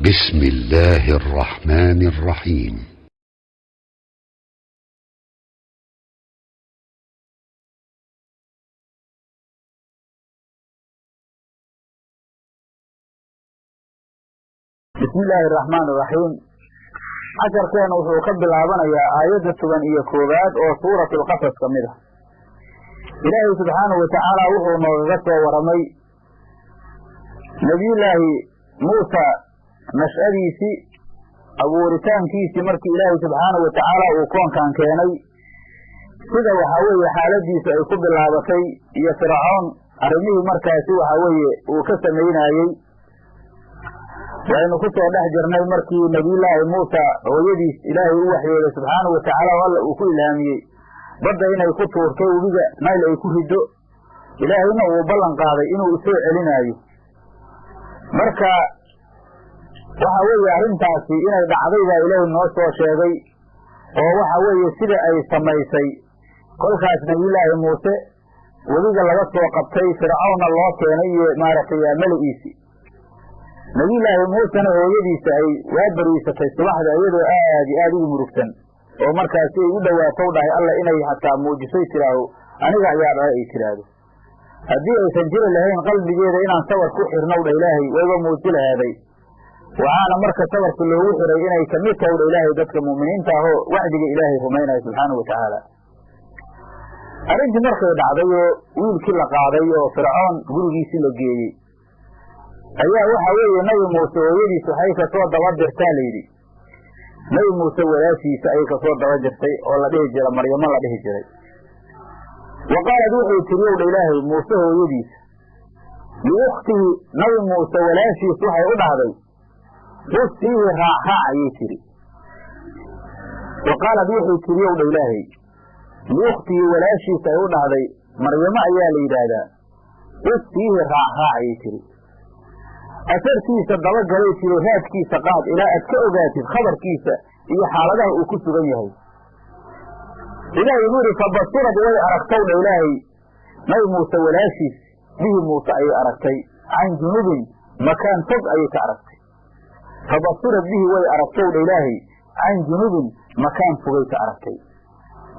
بسم الله الرحمن الرحيم. بسم الله الرحمن الرحيم. casharkeena wuxuu ka bilaabanayaa aayadda 11 oo suurat al-Qasas kamid ah. Ilaahay subhanahu wa ta'ala wuxuu nooga soo waramay nabiyullaahi Muusa nashadiisi abuuritaankiisi markii Ilaahay subhanahu wa ta'ala uu koonkan keenay sida waxa weeye xaaladiisa ay ku bilaabatay iyo Fircawn arrimihii markaasi waxa weeye uu ka sameeyay waxaynu ku soo dhex jirnay markii nabiyullaahi Muusa hooyadiis Ilaahay uu waxyeelay subhanahu wa ta'ala walla uu ku ilaamiyay badda inay ku tuurtay webiga Nile ay ku rido Ilaahayna uu ballan qaaday inuu soo celinayo marka waxa weeye arrintaasi inay dhacday baa Ilaahay noo soo sheegay oo waxa weeye sida ay samaysay kolkaas nabiyullaahi Muuse webiga laga soo qabtay Fircawn loo keenay iyo maaragtay maligiisi nabiyullaahi Muuse hooyadiisa ay waa bariisatay subaxda iyadoo aad ugu murugsan oo markaasi ay u dhawaato dhahay alla inay hataa muujisay tiraaho aniga ayaa ay tiraado haddii aysan jiri lahayn qalbigeeda inaan sawir ku xirnow Ilaahay wayba muuji lahaday waxaana marka sawirka loogu xiray inay kamid tahay Ilaahay dadka muuminiinta ah oo wacdiga Ilaahay rumaynaya subhanahu wa ta'ala arrintii markay dhacday oo wiilkii la qaaday oo Fircawn gurigiisii la geeyay ayaa waxa weeye nabi Muuse hooyadiis waxay ka soo daba dirtaa leeydi nabi Muuse walaashiisa ay ka soo daba dirtay oo la dhihi jiray Maryamo la dhihi jiray waqaalad wuxuu tiriyow Ilaahay Muuse hooyadiis liukhtihi nabi Muuse walaashiis waxay u dhahday qusii raaxa ayay tiri waqaalad wuxuu tiriyow Ilaahay liukhtihi walaashiis ay u dhahday Maryamo ayaa la yiraahdaa qusii raaxa ayay tiri asarkiisa daba galay tiri raadkiisa qaad ilaa aad ka ogaatid khabarkiisa iyo xaaladaha uu ku sugan yahay Ilaahay wuxuu fabasirad way aragtay Ilaahay nabi Muuse walaashiis bihi Muuse ay aragtay aan junubin makaan fog ay ka aragtay fabasirad bihi way aragtay Ilaahay aan junubin makaan fog ay ka aragtay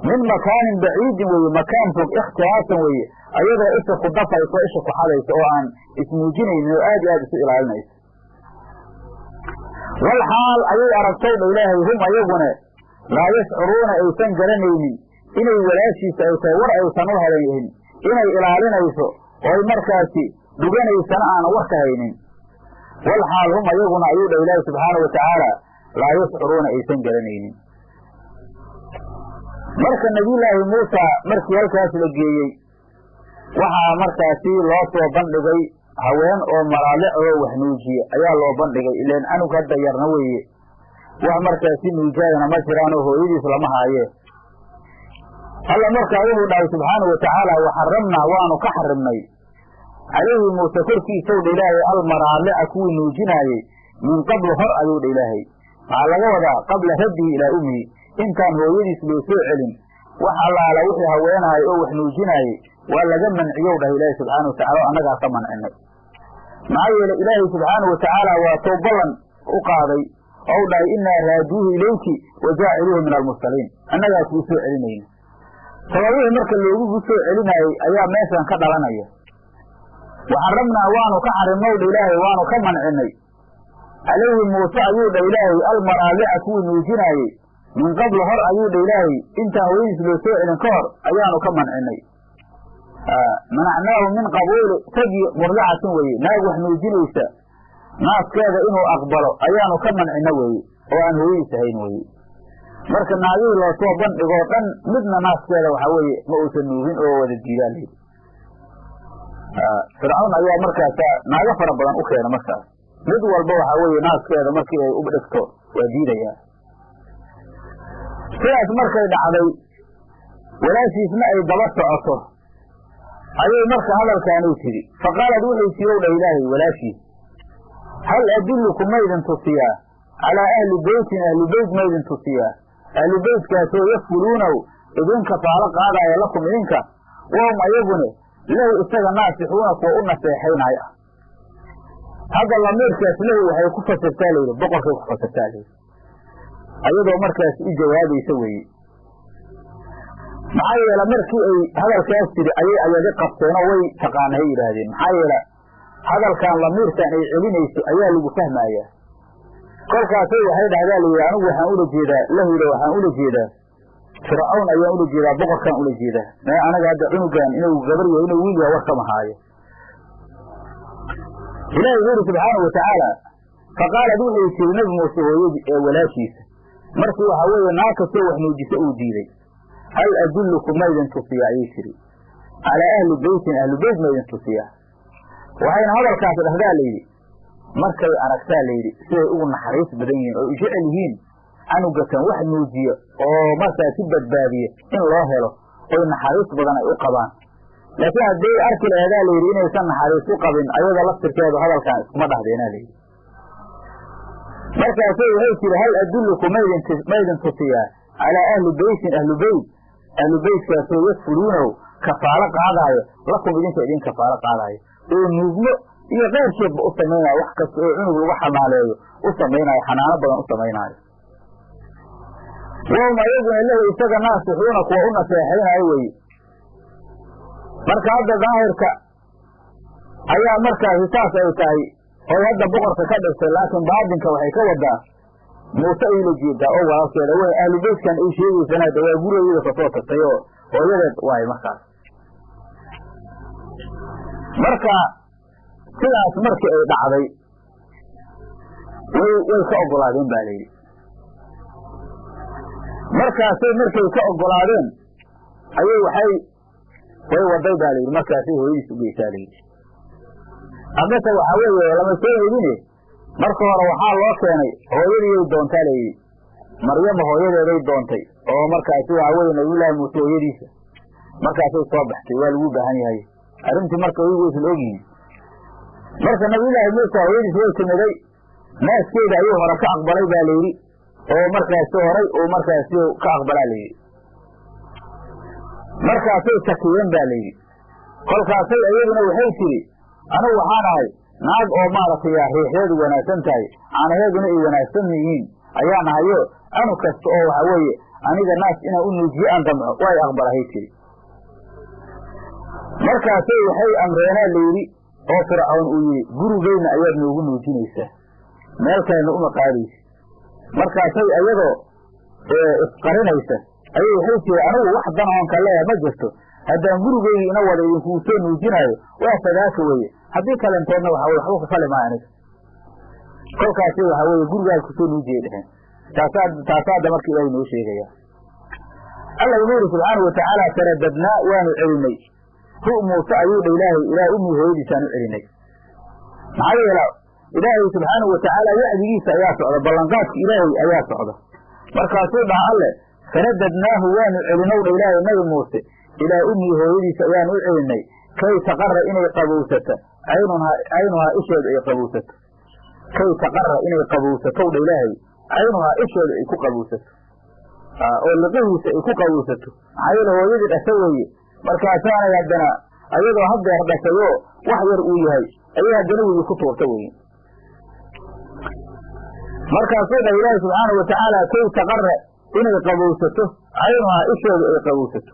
min makaanin baciid way makaan fog ikhtiyaasan way ayada isha ku dafayso isha ku xadayso oo aan ismuujinaynin oo aad isu ilaalinayso wal haal ayay aragtay Ilaahay hum ayaguna la yashcuruuna aysan garanaynin inay walaashiisa ay tahay war aysan u helaynin inay ilaalinayso oo markaasi duganaysan aan war ka haynin wal haal hum ayaguna ayuu Ilaahay subhanahu wa ta'ala la yashcuruuna aysan garanaynin marka nabiyullaahi Muusa markii halkaas la geeyay waxa markaasi loo soo bandhigay haween oo maraalic oo wax nuujiye ayaa loo bandhigay ileen anug hadda yarna weeye wax markaasi nuujayna ma jiraan oo hooyadiis lama haaye alla markaa wuxuu dhahay subhanahu wa ta'ala wa haramna waanu ka harimnay alayhi Muusa korkiisa oo Ilaahay al maraalic kuwii nuujinaayay min qabl hor ayuu Ilaahay waxa laga wadaa qabla hadihi ila ummi intaan hooyadiis loo soo celin wax allaala wixii haweenahay oo wax nuujinaayay waa laga manciyo Ilaahay subhanahu wa ta'ala anaga ka mancinay maayeela Ilaahay subhanahu wa ta'ala waa tawbalan u qaaday oo dhahay inna raaduhu ilayki wa jaa'iluhu min al-mursaliin anaga ku soo celinayna sababihii marka loogu soo celinayay ayaa meeshan ka dhalanaya waxaramna waanu ka xarimnay Ilaahay waanu ka mancinay alayhi Muusa ayuu Ilaahay al-maraali'a kuwii nuujinaayay min qabl hor ayuu Ilaahay inta hooyadiis loo soo celin ka hor ayaanu ka mancinay منعناه من قبول تجي مرضعة وي ناق وحنوجينيسا ناس كذا إنه أقبله أيانو كمن عنوي وأن هو يسهين وي مركا ناقيه لو صوبان إغوطان مدنا ناس كذا وحوي مؤوس النوهين أو ود الجيال فرعون أيها مركا ناقه فربنا أخيرا مركا مدو البو حوي ناس كذا مركا أبركتو ودينا يا سلاس مركا يدعي ولا سيسمع يدبط عصر ayay marka hadalkaanu tiri faqaalad wuxuu siiyay Ilaahay walaashii hal adillukum maydan tusiya ala ahli bayt maydan tusiya ahli baytkaas oo yafuluuna idin ka faala qaadaya lakum idinka waa ayaguna lahu isaga naasixuuna kuwa u naseexaynaya hadda lamiirkaas lahu waxay ku fasirtaa layidhi boqorkay ku fasirtaa layidhi ayadoo markaas u jawaabaysa weeye maxaa yeele markii ay hadalkaas tiri ayay ayaga qabteenoo way taqaanahay yidhaahdeen maxaa yeele hadalkan lamiirkan ay celinayso ayaa lagu fahmayaa kolkaasay waxay dhahdaa layidhi anigu waxaan ula jeedaa lahuyda waxaan ula jeedaa fircawn ayaan ula jeedaa boqorkaan ula jeedaa mee anaga hadda cunugan inuu gabar yahay inuu wiil yahay war kama haayo ilaahay wuxu yidhi subxaanahu watacaala faqaalad waxay tiri nebi muuse hooyadii ee walaashiisa markii waxaa weeye naag kastoo wax nuujisa uu diiday hal adullukum maydin tusiya ayay tiri calaa ahli beytin ahlu beyt maydin tusiya waxayna hadalkaas dhahdaa layidhi markay aragtaa layidhi siday ugu naxariis badan yihiin oo jecel yihiin canugatan wax nuujiya oo markaas si badbaadiya in loo helo oy naxariis badan ay u qabaan laakiin hadday arki laheedaa layidhi inaysan naxariis u qabin ayada laftirkeedu hadalkan iskuma dhahdeenaa layidhi markaasay waxay tiri hal adullukum maydin tusiyaa calaa ahli beytin ahlu beytkaasoo yakfuluunahu kafaalo qaadaayo lakum idinka idin kafaalo qaadaayo oo nuugmo iyo keyrkeedba u samaynaayo wax kasta oo cunug lagu xanaaleeyo u samaynaayo xanaano badan u samaynaayo wahum ayaguna lahu isaga naasixuuna kuwa u naseexaynaayo weye marka hadda daahirka ayaa markaasi saas ay tahay oy hadda boqorka ka dhigtay laakiin baadinka waxay ka wadaa muuse ay la jeedaa oo walaalkeeda wey ahlu beytkan ay sheegaysana hadda waa gurigeyda kasoo tagtay oo hooyadeed waayo markaas marka sidaas markii ay dhacday way ka ogolaadeen ba layidhi markaasay markay ka ogolaadeen ayay way waday ba layidhi markaasay hooyadiis ugeysaa layidhi amase waxaa weeye lama soo heline marka hore waxaa loo keenay hooyadiiyay doontaa layidhi maryama hooyadeeday doontay oo markaasi waxaa weye nabiyullaahi muuse hooyadiisa markaasay soo baxtay waa lagu baahan yahay arrintii marka iyagu waysan ogyihiin marka nabiyullaahi muuse hooyadiis way timiday naaskeeda ayuu hore ka aqbalay ba layidhi oo markaasi horay uu markaasi ka aqbalaa layidhi markaasay sakiyeen ba layidhi kolkaasay iyaduna waxay tiri anigu waxaan ahay naag oo maaragtay riixdeedu wanaagsan tahay caanaheeduna ay wanaagsan yihiin ayaan ahayo anu kasta oo waxa weeye aniga naas inaan u nuujiye aan damco way aqbalahay tiri markaasay waxay amreenaa layidhi oo fircawn uu yidhi gurigeyna ayaad noogu nuujinaysaa meel kalena uma qaadaysa markaasay iyadoo isqarinaysa ayay waxay tiri anigu wax dan oon ka leeyahay ma jirto haddaan gurigeygi ina wada idinkuu soo nuujinaayo waa fadaaka weeye haddii kalentoodna waxa weye waxba ka fali maa aniga kolkaasi waxaa weeye gurigaas kusoo nuujiyay dheheen taasaadda marka ilaahay noo sheegaya alla wuxuu yidhi subxaanau watacaala taradadnaa waanu celinay hu muuse ayuu dha ilaahay umii hooyadiisaan u celinay maxaa yeela ilaahay subxaanau watacaala wacdigiisa ayaa socda ballanqaadka ilaahay ayaa socda markaasuu dhaha alle taradadnaahu waanu celinow dha ilaahay nabi muuse ilaa umii hooyadiisa ayaanu u celinay kay taqara inay qabowsato caynuhaa isheedu ay qabowsato kay taqara inay qabowsatow dha ilaahay caynuhaa isheedu ay ku qabowsato oo liqihiisa ay ku qabowsato maxaa yeele hooyadii dhasha weeye markaasaanay haddana ayadoo haddeer dhashayoo wax yar uu yahay ayay haddana wigi ku tuurta weye markaasuu dhah ilaahi subxaanau watacaala kay taqara inay qabowsato caynuhaa isheedu ay qabowsato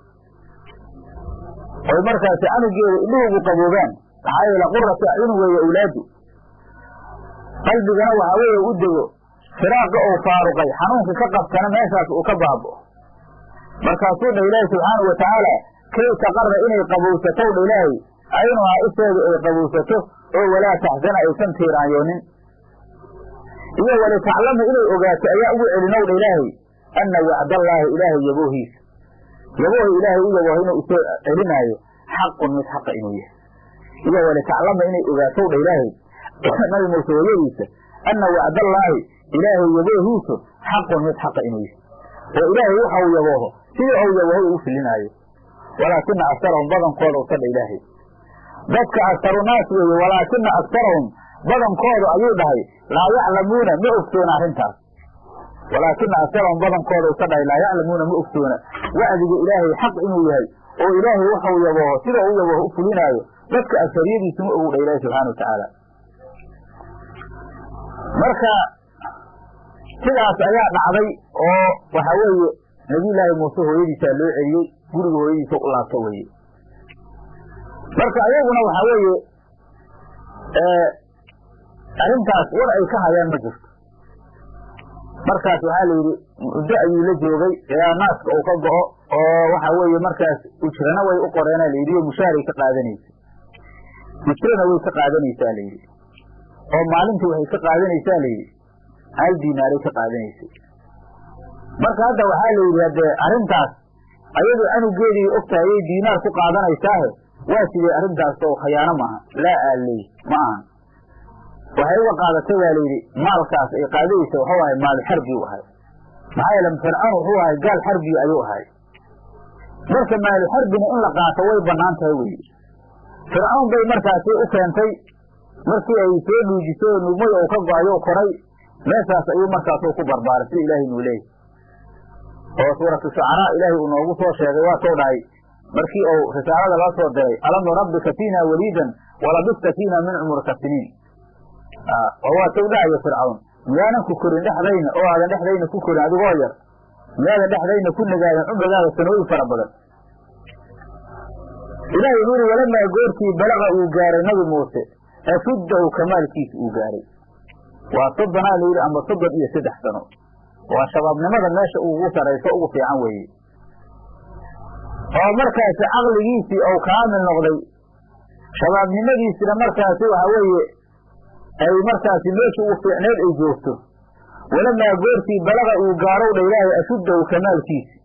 oy markaasi canugeeda indhuhugu qaboobaan maxaa yeele qurata acyun weeye awlaadu qalbigana waxaa weeye u dego firaaqa ou faaruqay xanuunka ka qabtana meeshaas uu ka baaba'o markaasuu dhah ilaahi subxaanau watacaala kay taqara inay qabowsatow dha ilaahay caynuhaa isheedu ay qabowsato oo walaa taxsana aysan tiiraanyoonin iyo walitaclama inay ogaato ayaa ugu celinow dha ilaahay anna wacdallaahi ilaahay yaboohiisa yaboohi ilaahay u yabooha inuu usoo celinaayo xaqun mid xaqa inuu yahay iyo walitaclama inay ogaatow dha ilaahay nabi muuse hooyadiisa anna wacdallaahi ilaahay yaboohiisu xaqun mid xaqa inuu yahay oo ilaahay waxa uu yabooho sidii ou yabooho uu fulinayo walaakina agsarahum badankooda usa dha ilaahay dadka agsarunaas weeye walaakina agsarahum badankooda ayuu dhahay laa yaclamuuna ma ogsoona arrintaas walaakina agsarahum badankooda usa dhahay laa yaclamuuna ma ogsoona wacdiga ilaahay xaq inuu yahay oo ilaahay waxau yabooho sida u yabooho u fulinaayo dadka agsariyadiisu ma ogu dha ilaahi subxana watacaala marka sidaas ayaa dhacday oo waxa weeye nabiyullaahi muuse hooyadiisa loo celiyey guriga hooyadiisa u laabta weeye marka ayaguna waxa weeye arrintaas war ay ka hayaan ma jirto markaas waxaa la yidhi muddo ayuu la joogay ilaa naaska uu ka go'o oo waxa weeye markaas ujrana way u qoreena la yidhi mushaaray ka qaadanaysa ujrana way ka qaadanaysaa la yidhi oo maalintii waxay ka qaadanaysaa la yidhi 1 diinaaray ka qaadanaysay marka hadda waxaa la yidhi haddee arrintaas ayadoo canugeedii ogtahay ayay diinaar ku qaadanaysaahe waa sidee arrintaas oo khayaano maaha laa aaley ma ahan waxay uga qaadatay baa layidhi maalkaas ay qaadaysa wuxuu ahay maal xarbi u ahay maxaa yeele fircoon wuxuu ahay gaal xarbi ayuu ahay marka maal xarbina in la qaato way bannaan tahay weye fircoon bay markaasi u keentay markii ay soo nuujiso nugmay oo ka go-ayo koray meeshaas ayuu markaas ku barbaaray sida ilaahay nuu leeyahy oo suuratu shucaraa ilaahay uu noogu soo sheegay waa soo dhahay markii uu risaalada la soo diray alam nurabbika fiina waliidan walabista fiina min cumrika siniin oo waa soo dhahayo fircoon miyaanan ku korin dhexdayna oo aadan dhexdayna ku korin adigoo yar miyaadan dhexdayna ku nagaadan cumrigaada sanooyin fara badan ilaahay wuxuu yidhi walamaa goortii balaqa uu gaaray nabi muuse ashuddahu kamaalkiisa uu gaaray waa 30 la yidhi ama 33 sano waa shabaabnimada meesha ugu sarayso ugu fiican weeye oo markaasi caqligiisii ou kaamil noqday shabaabnimadiisina markaasi waxa weeye ay markaasi meesha ugu fiicneed ay joogto walamaa goortii balaqa uu gaarow dha ilaahay ashuddahu kamaalkiisi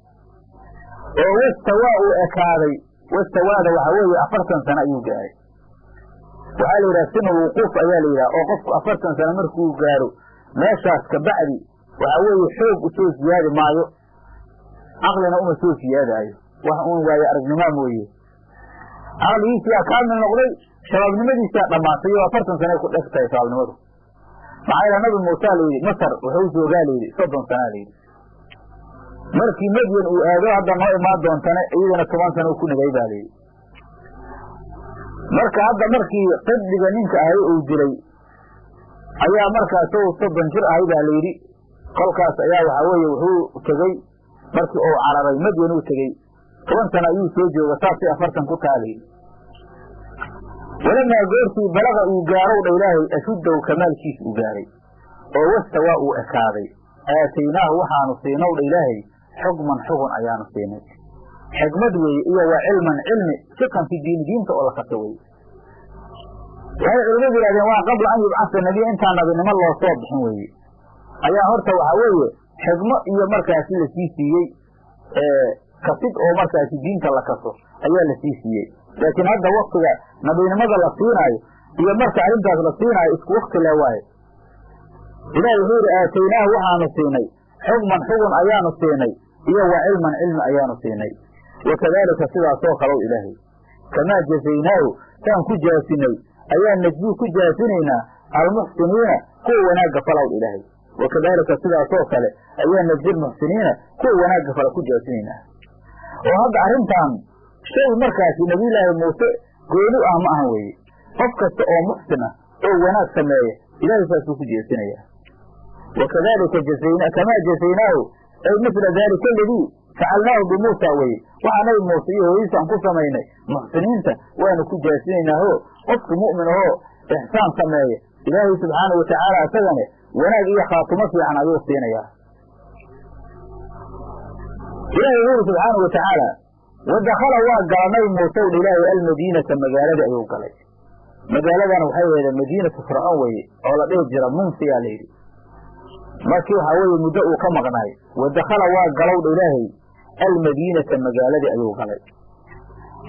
oo wastawaa uu ekaaday wastawaada waxa weeye 40 sano ayuu gaaray waxaa la yidhaha sinu lwuquuf ayaa la yidhaha oo qofku 40 sano markuu gaaro meeshaas kabacdi waxa weeye xoog usoo siyaadi maayo caqlina uma soo siyaadaayo wax uun waaye aragnimaa mooye caqligiisiyaa kaamil noqday shabaabnimadiisaa dhammaatay oo 40 sano ay ku dhegtahay shabaabnimadu maxaa yeele nabi muuse la yidhi masar wuxuu joogaa la yidhi 30 sanaa la yidhi markii madyan uu aado hadda noo imaan doontana iyadana 10 sano ku nagay baa la yidhi marka hadda markii qibdiga ninka ahay uu dilay ayaa markaas uu 30 jir ahay baa la yidhi kolkaas ayaa waxa weeye wuxuu tegey markii uu cararay madyan uu tegey 10 sano ayuu soo jooga saasay 40 ku taalay walamaa goortii balaqa uu gaarow dha ilaahay ashuddahu kamaalkiisa uu gaaray oo wastawaa uu ekaaday aataynaahu waxaanu siinow dha ilaahay xukman xugun ayaanu siinay xikmad weeye iyo waa cilman cilmi fiqan fi diinta oo la kaso weye waxay culimadu yidhahdeen waa qabla an yubcasa nebiya intaan nabinimo loo soo bixin weeye ayaa horta waxaa weeye xikmo iyo markaasi lasii siiyey kasid oo markaasi diinta la kaso ayaa lasii siiyey laakiin hadda waktiga nabinimada la siinaayo iyo marka arrintaas la siinaayo isku wakti le waaye ilahi wuxuu yidhi aataynaahu waxaanu siinay xukman xugun ayaanu siinay iyo wa cilman cilmi ayaanu siinay wakadaalika sidaasoo kalow ilaahay kamaa jazaynaahu saan ku jaasinay ayaa najbii ku jaasinaynaa almuxsiniina kuwa wanaagga falow ilaahay wakadaalika sidaasoo kale ayaa najzi lmuxsiniina kuwa wanaagga fala ku jaasinaynaa oo hadda arrintan shay markaasi nabiyullaahi muuse gooni ah ma ahan weeye qof kasta oo muxsin ah oo wanaag sameeya ilaahay saasuu ku jeesinayaa wakadaalika kamaa jazaynaahu ay misla daalika aladii facalnaahu bimuusa weye waxaa nabi muuse iyo hooyadiisaan ku samaynay muxsiniinta waanu ku jaasinaynaaho qofki mu'min ahoo ixsaan sameeya ilaahay subxaana watacaala isagane wanaag iyo khaatumo fiican ayuu siinayaa ilaahay wuxu uri subxaana watacaala wadakala waa gala nabi muuse udha ilaahay almadiinata magaaladii ayuu galay magaaladana waxay ahaydeen madiinatu fircoon weye oo la dhihi jira munsiyaa layidhi markii waxaa weeye muddo uu ka maqnaay wadakala waa galowdha ilaahay almadiinata magaaladii ayuu galay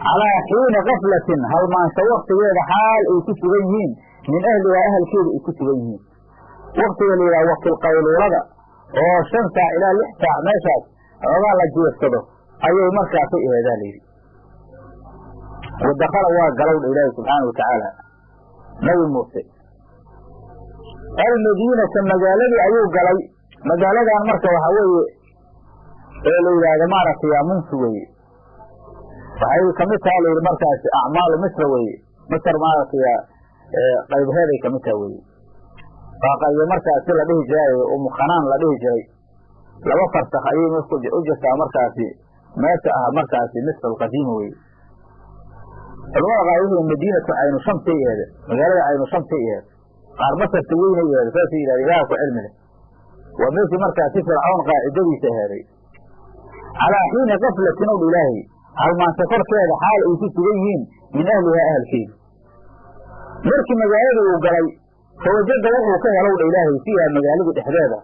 calaa xiini kaflatin halmaansho waktigeeda xaal ay ku sugan yihiin min ahlihaa ahalkeeda ay ku sugan yihiin waktiga la yidhaha waktilqayluulada oo 5 saac ilaa 6 saac meeshaas xoogaa la jeedsado ayay markaasay aheedaa layidhi wadakala waa galowdha ilaahay subxaana watacaala nabi muuse almadiinata magaaladii ayuu galay magaaladan marka waxaa weeye ee la yidhaahdo maaragtay munsi weye waxay kamid taha layidhi markaasi acmaalu misra weye misr maaragtay qaybheeday kamid taha weye faaqayo markaasi la dhihi jiray oo mukhanaan la dhihi jiray laba farsakh ayay u jirtaa markaasi meesha ah markaasi misr alqadiima weye culamada qaar wuxuu madiinatu aynu shamsay eede magaalada aynu shamsay eede qaar masarta weynay eede saasay yidhahda ilaha ku cilmi leh waa meeshii markaasi fircawn qaacidadiisa heeday calaa xiini kaflatin ow ilaahay halmaanse korkeeda xaal ay ku sugan yihiin min ahlihaa ahalkeeda markii magaalada uu galay fawajada wuxuu ka helowdha ilaahay fiiha magaalada dhexdeeda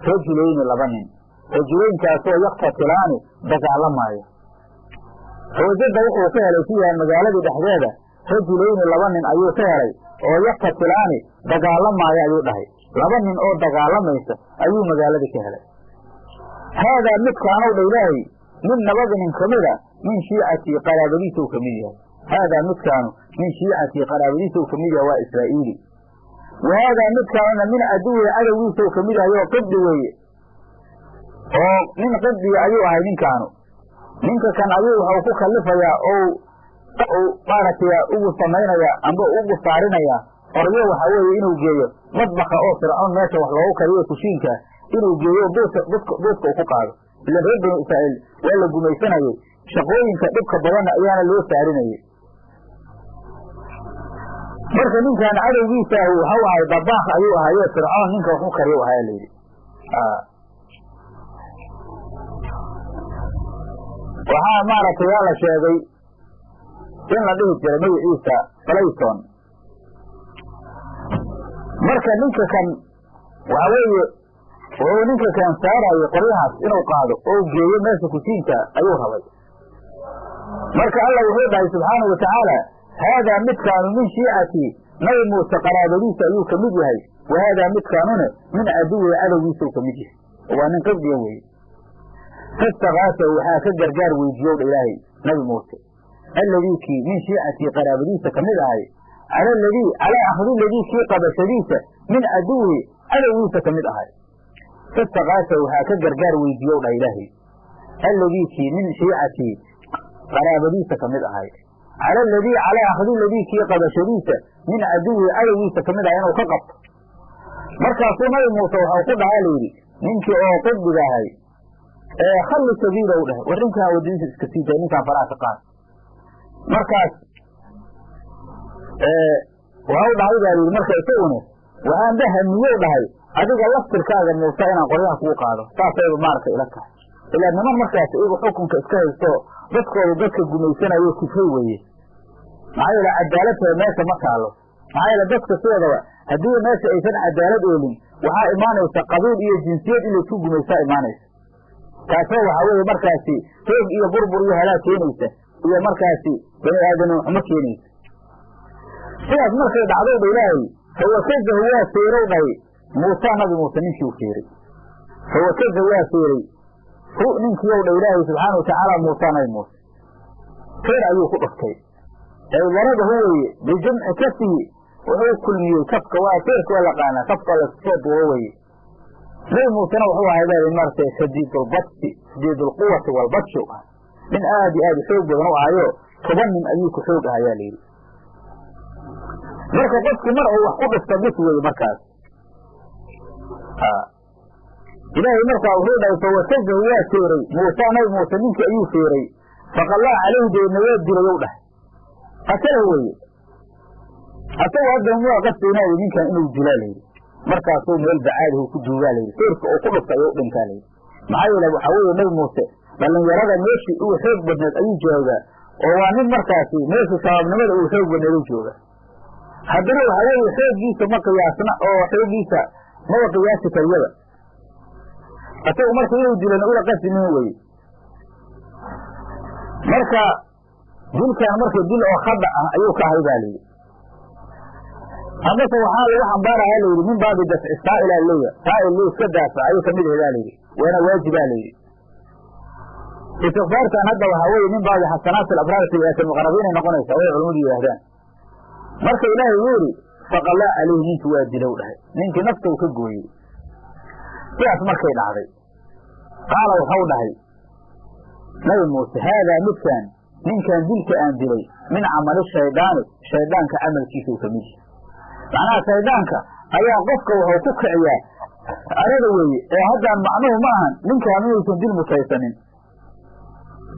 rajulayni laba nin rajulaynkaasoo yaktatilaani dagaalamaayo fawajada wuxuu ka helay fiiha magaalada dhexdeeda rajulayni laba nin ayuu ka helay oo yaktatilaani dagaalamaayo ayuu dhahay laba nin oo dagaalamaysa ayuu magaalada ka helay haadaa midkaanow dha ilaahay min nabadi nin kamida min shiicatii qaraabadiisa u kamid yahay haadaa midkaanu min shiicatii qaraabadiisa u kamid yahay waa israa'iili wa haadaa midkaanuna min caduwi cadowgiisa u kamid yahay oo qibdi weeye oo nin qibdiga ayuu ahay ninkaanu ninka kan ayuu waxau ku kalifayaa oo maaragtay ugu samaynaya amba ugu saarinayaa oryo waxa weeye inuu geeyo madbaka oo fircawn meesha wax loogu kariyo kushiinka inuu geeyo duudka uu ku qaado ila reer bani israa'iil waa la gumaysanayay shaqooyinka dhibka badanna ayaana loo saarinayay marka ninkan cadowgiisa waxau ahay dabaaq ayuu ahayo fircawn ninka wax u kariyo ahaa layidhi waxaa maaragtay yaa la sheegay in la dhihi jiray magaciisa falayson marka ninka kan waxa weeye wuxuu ninka kan saarayo qoryahaas inuu qaado oo geeyo meesha kusiinka ayuu rabay marka alla wuxuu dhahay subxaanau watacaala haadaa midkaanu min shiicatii nabi muuse qaraabadiisa ayuu ka mid yahay wa haadaa midkaanuna min caduwi cadowgiisa u ka mid yahay waa nin qibdiya weeye fastakaasa waxaa ka gargaar weydiiyowdha ilaahay nabi muuse alladii kii min shiicatii qaraabadiisa ka mid ahay calaa akhdi ladii kii qabashadiisa min caduwi cadowgiisa ka mid ahay fastakaasa waxaa ka gargaar weydiiyow dha ilaahay alladii kii min shiicatii qaraabadiisa ka mid ahay calaa akhdi ladii kii qabashadiisa min caduwi cadowgiisa ka mid ahay inuu ka qabto markaasuu nabi muuse waxau ku dhahaa layidhi ninkii oo qibdiga ahay khalli sabiila u dhahay war ninkaan wadadiisa iska sii day ninkaan faraha ka qaad markaas waxau dhahay baa yidhi marka isaguna waxaan bahamiyow dhahay adiga laftirkaaga muuse inaan qoryaha kugu qaado saasayba maaragta ila tahay ilaa niman markaas iyagu xukunka iska haysto dadkooda dadka gumaysanayo kufray weeye maxaa yeele cadaaladtooda meesha ma taalo maxaa yeele dadka sidoodaba haddii meesha aysan cadaalad oolin waxaa imaanaysa qabiil iyo jinsiyad in laysku gumaysaa imaanaysa taasoo waxaa weeye markaasi toog iyo burbur iyo halaag keenaysa iyo markaasi bani aadamnimo xumo keenaysa sidaas markay dhacdowdha ilaahay fawakazahu waa feerow dhahay muuse nabi muuse ninkii u feeray fawakazahu waa feeray ninkii ow dha ilaahay subxaana watacaala muuse nabi muuse feer ayuu ku dhuftay daradahu weeye bijamci kafihi wuxuu kulmiyey kafka waa feerka waa laqaanaa kafka lasoo duubo weye nabi muusena wuxuu ahay baa maaragtay shadiidulquwati walbadshu ah nin aad iyo aad u xoog badan u ahayo 10 nin ayuu ku xoog ahayaa layidhi marka qofkii mar uu wax ku dhufta bis weye markaas ilaahay markaa wuxuu dhahay fawakazahu waa feeray muuse nabi muuse ninkii ayuu feeray faqallaa calayhi deedna waa dilay ou dhahay qatalahu weye asagu hadda waa qasdaynaaya ninkan inuu dilaa layidhi markaasuu meel bacaadihu ku duugaa layidhi feerka uu ku dhuftay ayuu dhintaa layidhi maxaa yeele waxaa weeye nabi muuse dhallinyarada meeshii uu xoog badneed ayuu joogaa oo waa nin markaasi meeshii sababnimada uu xoog badneed u jooga haddana waxaa weeye xooggiisa ma qiyaasna oo xooggiisa maba qiyaasi kariyaba asagu marka inuu dilana ula qasimin weye marka dilkan marka dil oo khada ah ayuu ka ahay baa layidhi haddase waxaa lagu xambaarayaa layidhi min baabi dafci saa'ila leya saa'il le iska daafa ayuu kamid ahay baa layidhi waana waajibaa layidhi istikfaartan hadda waxaa weeye min baabi xasanaat alabraar sayi'aat almuqarabiinay noqonaysa way culamadu yidhaahdaan marka ilaahay wuu yidhi faqallaa calayhi ninkii waa dilow dhahay ninkii nafta uu ka gooyey sidaas markay dhacday qaala waxau dhahay nabi muuse haadaa midkaan ninkan dilka aan dilay min camali shaydaani shaydaanka camalkiisa uu ka mid yahay macnaha shaydaanka ayaa qofka wuxuu ku kiciyaa arada weeye ee haddaan macnuhu ma ahan ninkaan inaysan dil mutaysanin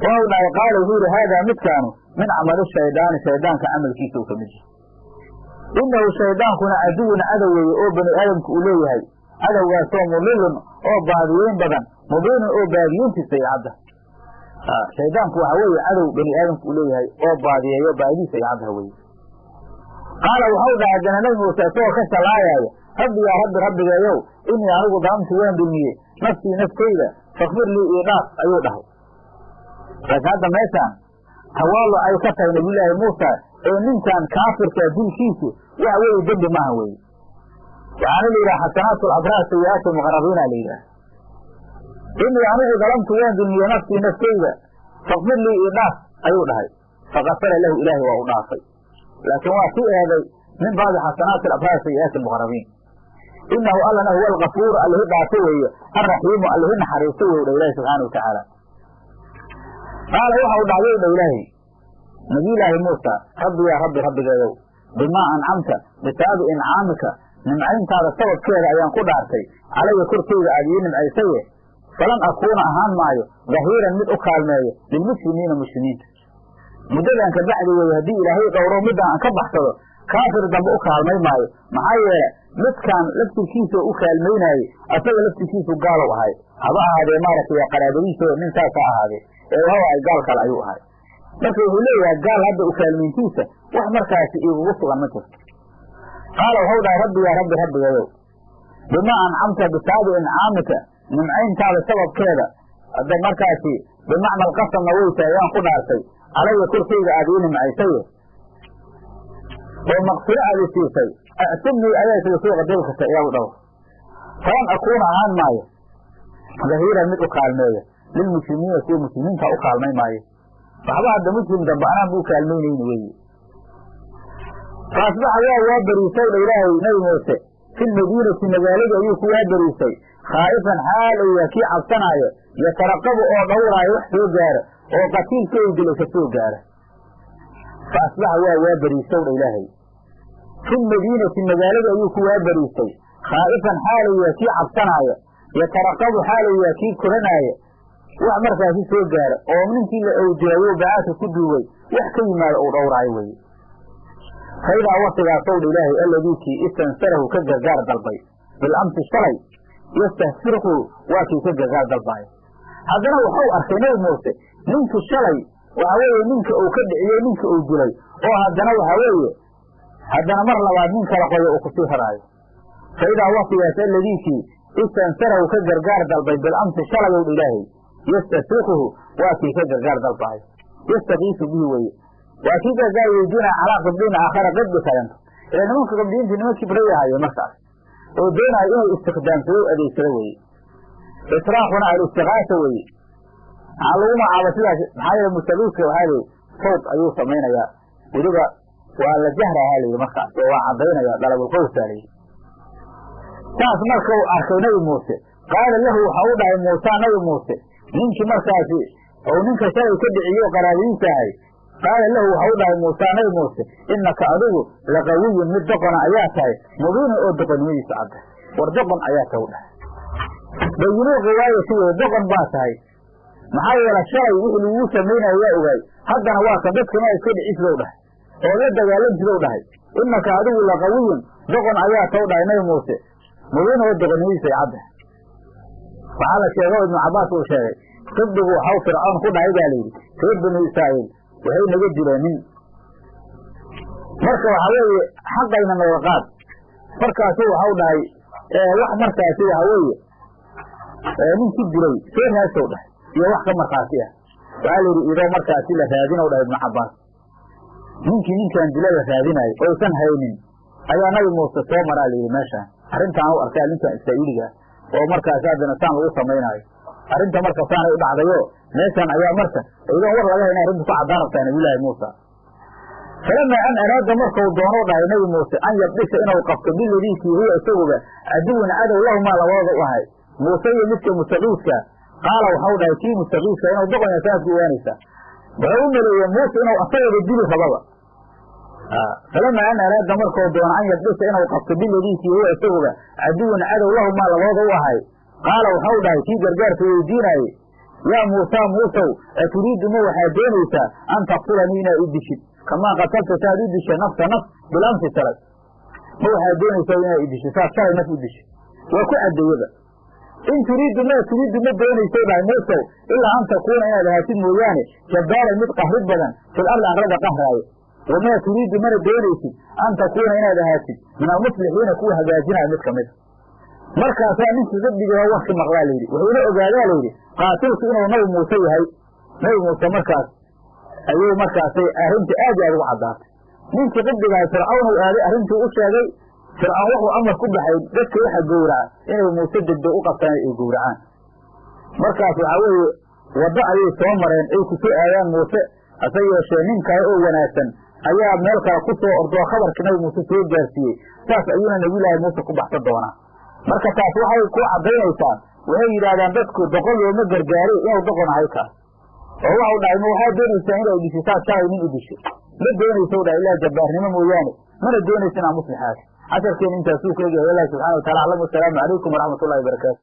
waxau dhahay qaala wuxuu yidhi haadaa midkaanu min camali shaydaani shaydaanka camalkiisa uu ka mid yahay innahu shaydaankuna caduwun cadow weeye oo bani aadamku uu leeyahay cadowgaasoo mudilun oo baadiyeyn badan mubiinun oo baadiyeyntiisa iyo cadda shaydaanku waxa weeye cadow bani aadamku uu leeyahay oo baadiyeeyo baadidiisa iyo caddaha weeye qaala waxau dhahay haddana nabi muuse isagoo ka shalaayaayo rabbi yaa rabbi rabbigeeyow inii anigu dalamtu waan dulmiyey nafsii naftayda fakfir lii ii dhaaf ayuu dhahay laakiin hadda meeshaan tawaallo ay ka tahay nabiyulaahi muusa ee ninkan kaafirkaa dilkiisu waxa weeye dembi maaha weeye waxaana la yidhaha xasanaatu alabraar sayi-aatu almuqarabiina la yidhaha inii anigu dalamtu waan dulmiyey nafsii naftayda fakfir lii ii dhaaf ayuu dhahay fakafara lahu ilaahi waa u dhaafay laakiin waa ku eeday min bacdi xasanaati alabraar sayi-aati almuqarabiin inahu allana huwa algafuuru allihi dhaafo weeye alraxiimu allihi naxariisto wey dha ilahi subxaana watacaala qaala waxau dhahday dha ilaahi nabiyulaahi muusa rabbi yaa rabbi rabbigeeyow bimaa ancamta bisababi incaamika nimcayntaada sababkeeda ayaan ku dhaartay calaya korkeyga aad ii nimcaysaye falan akuuna ahaan maayo dahiiran mid u kaalmeeyo lilmuslimiina muslimiinta muddadan ka bacdi weeye haddii ilaahay dhowro midaan aan ka baxsado kaafir dambe u kaalmay maayo maxaa yeele midkaan laftirkiisa u kaalmaynaayey asaga laftirkiisu gaalow ahay haba ahaadee maaragtay qaraabadiisa nin saasa ahaadee ee waxa ay gaal kale ayuu ahay marka wuxuu leeyahay gaal hadda u kaalmayntiisa wax markaasi igugu sugan ma jirto qaala waxau dhahay rabbi yaa rabbi rabbigeeyow bimaa ancamta bisababi incaamika nimcayntaada sababkeeda hadda markaasi bimacna alqasamna weysa ayaan ku dhaartay calaya korkeyga aad ii nimcaysaye oo maqfiro aad i siisay a'tumnii ayaa isaga soo qadalkasa iyagu dhaw falan akuuna ahaan maayo dahiiran mid u kaalmeeya lilmuslimiina kuwa muslimiinta u kaalmay maayo waxba hadda muslim dambe anaan bu u kaalmaynayni weeye faasbaxa waa bariisay dha ilaahay nabi muuse fi lmadiinati magaalada ayuu ku waa bariisay khaa'ifan xaal uu yahay kii cabsanaayo yataraqabu oo dhawraayo wax soo gaara oo qatiilka ay dilay ka soo gaara faasbaxa waa bariisow dha ilaahay fi lmadiinati magaalada ayuu ku waa bariisay khaa'ifan xaal uu yahay kii cabsanaayo yataraqabu xaal uu yahay kii koranaayo wax markaasi soo gaara oo ninkii la owdirayo bacaadka ku duugay wax ka yimaado uu dhowraayo weye faidaa waktigaasow dha ilaahay alladiikii istansarahu ka gargaar dalbay bilamsi shalay yastahfirhu waa kii ka gargaar dalbaayo haddana waxau arkay nabi muuse ninkii shalay waxa weeye ninka uu ka dhiciyey ninka uu dilay oo haddana waxa weeye haddana mar labaad nin kala qoyo uu kusii haraayo faidaa waktigaas alladiikii istansarahu ka gargaar dalbay bilamsi shalayow dha ilaahay yastafriquhu waa kii ka gargaar dalbaayo yastakiisu bihi weye waa kii gargaar weydiinaya calaa qibdiin aakhara qibdi kalento ee nimanka qibdiyiinta niman kibraya haye markaas oo doonayo inuu istikdaamsado adeegsado weye israaquna alistiqaasa weye maxaa lagu magacaaba sidaas maxaa yeele mustakiiska waxaa lihi sawt ayuu samaynayaa weliba waa la jahrahaa layidhi markaas oo waa caddaynaya dalabulqowsaa layidhi saas markau arkay nabi muuse qaala lahu waxa u dhahay muusa nabi muuse ninkii markaasi ou ninka shalay ka dhiciyo qaraabadiisa ahay qaala lahu waxa u dhahay muusa nabi muuse innaka adigu laqawiyun mid doqona ayaa tahay mubiinun oo doqonnimadiisa cadda war doqon ayaa tahay u dhahay bayinuu riwaayati weye doqon baa tahay maxaa yeele shalay wixii lagugu samaynayo waa ogaay haddana waa kan dadkama iska dhicisdow dhahay oo la dagaalamsidow dhahay innaka adigu laqawiyun doqon ayaa tahay u dhahay nabi muuse mubiin oo doqonnimadiisa cadda waxaa la sheego ibnu cabaas uu sheegay qibdigu waxau fircoon ku dhahay baa layidhi reer banu israa'iil waxay naga dileen nin marka waxa weeye xaqayna naga qaad markaasu waxau dhahay wax markaasi waxa weeye ninkii dilay soo raasow dhahay iyo wax ka markhaati ah waxaa layidhi idoo markaasi la raadinow dhahay ibnu cabaas ninkii ninkaan dila la raadinaayo oysan haynin ayaa nabi muuse soo maraa layidhi meeshaan arrintaan u arkaa ninkan israa'iiliga oo markaasi haddana saan lagu samaynaayo arrinta marka saanay u dhacdayo meeshaan ayaa marka idan war laga hayna arrintu ku caddaan rabtaa nabiyulaahi muusa falamaa an araada markau doonou dhahay nabi muuse an yabdisha inuu qabto biladiikii huwa isaguba caduwin cadow lahumaa labadooda u ahay muuse iyo midka mustaqiiska qaala waxau dhahay kii mustaqiiska inuu doqonya saas ku ogaanaysaa wuxuu u maleeyey muuse inuu asagaba dili rababa فلما أن أراد مركو دون أن يبدس إنه قصد بالذي هو أسوغا عدو عدو له ما لغوض وهاي قال وحوضا في جرجار في دينه يا موسى أتريد موحى دينيسا أن تقتلني إدشي كما قتلت ساد إدشي نفس بالأمس سرد موحى دينيسا إدشي فاشاي نفس إدشي وكو أدوذا إن تريد ما دينيسا بعد موسى إلا أن تكون إلى ذهاتين موياني جبارا متقهرب بدن في الأرض أغرد قهراي وما تريد من دينيسا أن تكون إلى ذهاتين من المصلحين كوها جاجنا متكمل marka taa ninka dabbiga wax ka maqlaa leeyri wuxuu ogaadaa leeyri qaatilku inuu nabi Muuse yahay nabi Muuse ayuu arrinta aad ugu cadaatay ninka dabbiga Fircawn uu aaday arrintu u sheegay Fircawn wuxuu amar ku baxay dadka waxa gowraca inuu Muuse dibda u qabtaan ay gowracaan markaas waxa weeye wada ayay soo mareen ay ku soo aadaan Muuse asayoo ninka oo wanaagsan ayaa meel kale ku soo ordo khabarka nabi Muuse soo gaarsiiyay taas ayuuna nabi Ilaahay Muuse ku baxsan doonaa marka taas waxay ku cadeynaysaa waxay yiraahdaan dadku doqol looma gargaaro inuu doqon ahay ka oo waxa uu dhahay waxa doonaysaa inuu dhisaa tahay nin u disho ma doonayso daa ilaa jabaarnimo mooyaane mana doonaysaa muslimaad casharkeen intaas uu ku leeyahay Allah subhanahu wa ta'ala assalamu alaykum wa rahmatullahi wa barakatuh